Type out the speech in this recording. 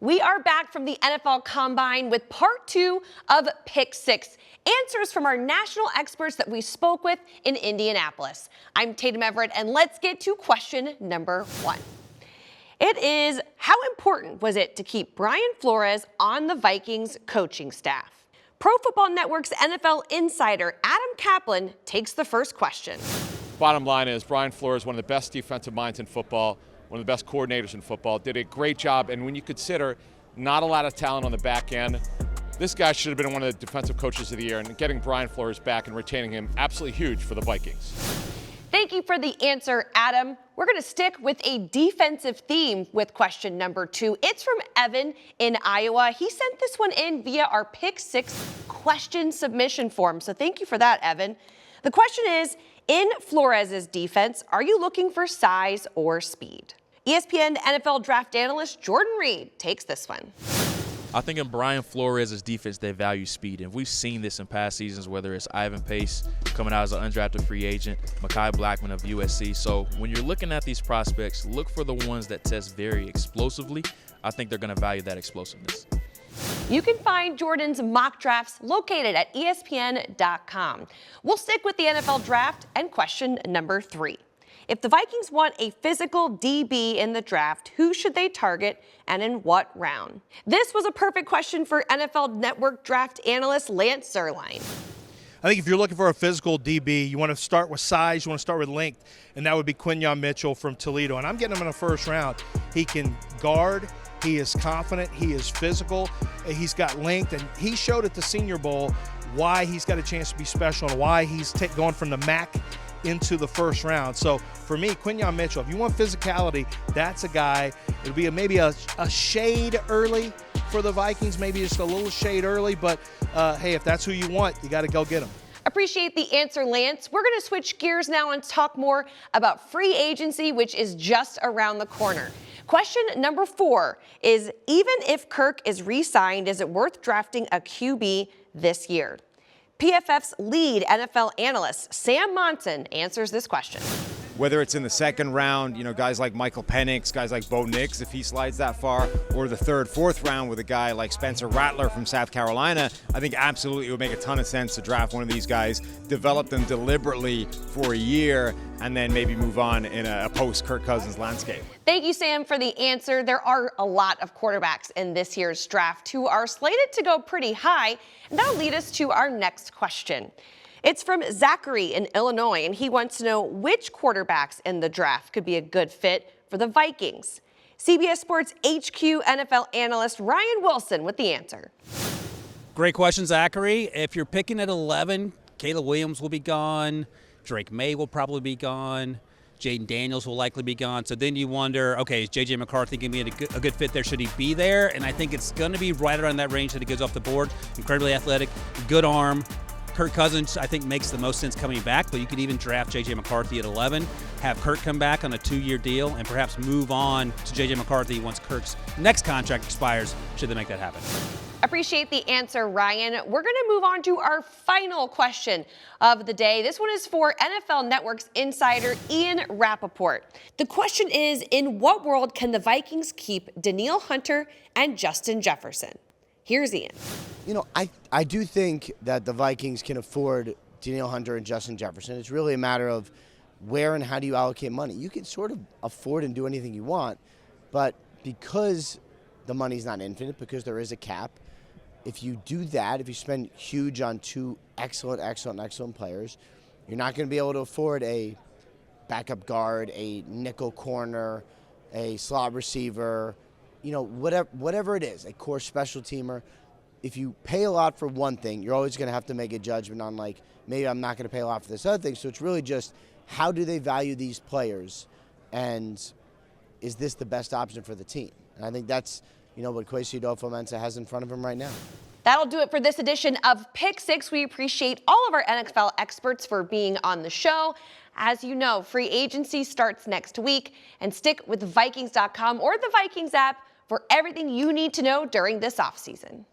We are back from the NFL Combine with part 2 of Pick 6. Answers from our national experts that we spoke with in Indianapolis. I'm Tatum Everett, and let's get to question number 1. It is, how important was it to keep Brian Flores on the Vikings coaching staff? Pro Football Network's NFL insider Adam Kaplan takes the first question. Bottom line is Brian Flores, one of the best defensive minds in football, one of the best coordinators in football, did a great job. And when you consider not a lot of talent on the back end, this guy should have been one of the defensive coaches of the year, and getting Brian Flores back and retaining him, absolutely huge for the Vikings. Thank you for the answer, Adam. We're going to stick with a defensive theme with question number 2. It's from Evan in Iowa. He sent this one in via our Pick 6 question submission form. So thank you for that, Evan. The question is, in Flores' defense, are you looking for size or speed? ESPN NFL draft analyst Jordan Reed takes this one. I think in Brian Flores' defense, they value speed. And we've seen this in past seasons, whether it's Ivan Pace coming out as an undrafted free agent, Mekhi Blackman of USC. So when you're looking at these prospects, look for the ones that test very explosively. I think they're going to value that explosiveness. You can find Jordan's mock drafts located at ESPN.com. We'll stick with the NFL draft and question number 3. If the Vikings want a physical DB in the draft, who should they target and in what round? This was a perfect question for NFL Network draft analyst Lance Zierlein. I think if you're looking for a physical DB, you want to start with size, you want to start with length, and that would be Quinyon Mitchell from Toledo. And I'm getting him in the first round. He can guard, he is confident, he is physical, he's got length, and he showed at the Senior Bowl why he's got a chance to be special and why he's going from the MAC into the first round. So for me, Quinyon Mitchell, if you want physicality, that's a guy. It'll be maybe a shade early for the Vikings, maybe just a little shade early, but hey, if that's who you want, you got to go get him. Appreciate the answer, Lance. We're going to switch gears now and talk more about free agency, which is just around the corner. Question number 4 is, even if Kirk is re-signed, is it worth drafting a QB this year? PFF's lead NFL analyst, Sam Monson, answers this question. Whether it's in the second round, guys like Michael Penix, guys like Bo Nix, if he slides that far, or the third, fourth round with a guy like Spencer Rattler from South Carolina, I think absolutely it would make a ton of sense to draft one of these guys, develop them deliberately for a year, and then maybe move on in a post-Kirk Cousins landscape. Thank you, Sam, for the answer. There are a lot of quarterbacks in this year's draft who are slated to go pretty high, and that'll lead us to our next question. It's from Zachary in Illinois, and he wants to know which quarterbacks in the draft could be a good fit for the Vikings. CBS Sports HQ NFL analyst Ryan Wilson with the answer. Great question, Zachary. If you're picking at 11, Caleb Williams will be gone. Drake May will probably be gone. Jaden Daniels will likely be gone. So then you wonder, okay, is J.J. McCarthy going to be a good fit there? Should he be there? And I think it's going to be right around that range that he goes off the board. Incredibly athletic, good arm. Kirk Cousins, I think, makes the most sense coming back, but you could even draft J.J. McCarthy at 11, have Kirk come back on a 2-year deal, and perhaps move on to J.J. McCarthy once Kirk's next contract expires, should they make that happen. Appreciate the answer, Ryan. We're going to move on to our final question of the day. This one is for NFL Network's insider Ian Rappaport. The question is, in what world can the Vikings keep Danielle Hunter and Justin Jefferson? Here's Ian. I do think that the Vikings can afford Danielle Hunter and Justin Jefferson. It's really a matter of where and how do you allocate money. You can sort of afford and do anything you want, but because the money's not infinite, because there is a cap, if you do that, if you spend huge on 2 excellent players, you're not going to be able to afford a backup guard, a nickel corner, a slot receiver, whatever it is, a core special teamer. If you pay a lot for one thing, you're always going to have to make a judgment on, maybe I'm not going to pay a lot for this other thing. So it's really just, how do they value these players, and is this the best option for the team? And I think that's, what Kwesi Adolfo-Mensah has in front of him right now. That'll do it for this edition of Pick 6. We appreciate all of our NFL experts for being on the show. As you know, free agency starts next week, and stick with Vikings.com or the Vikings app for everything you need to know during this offseason.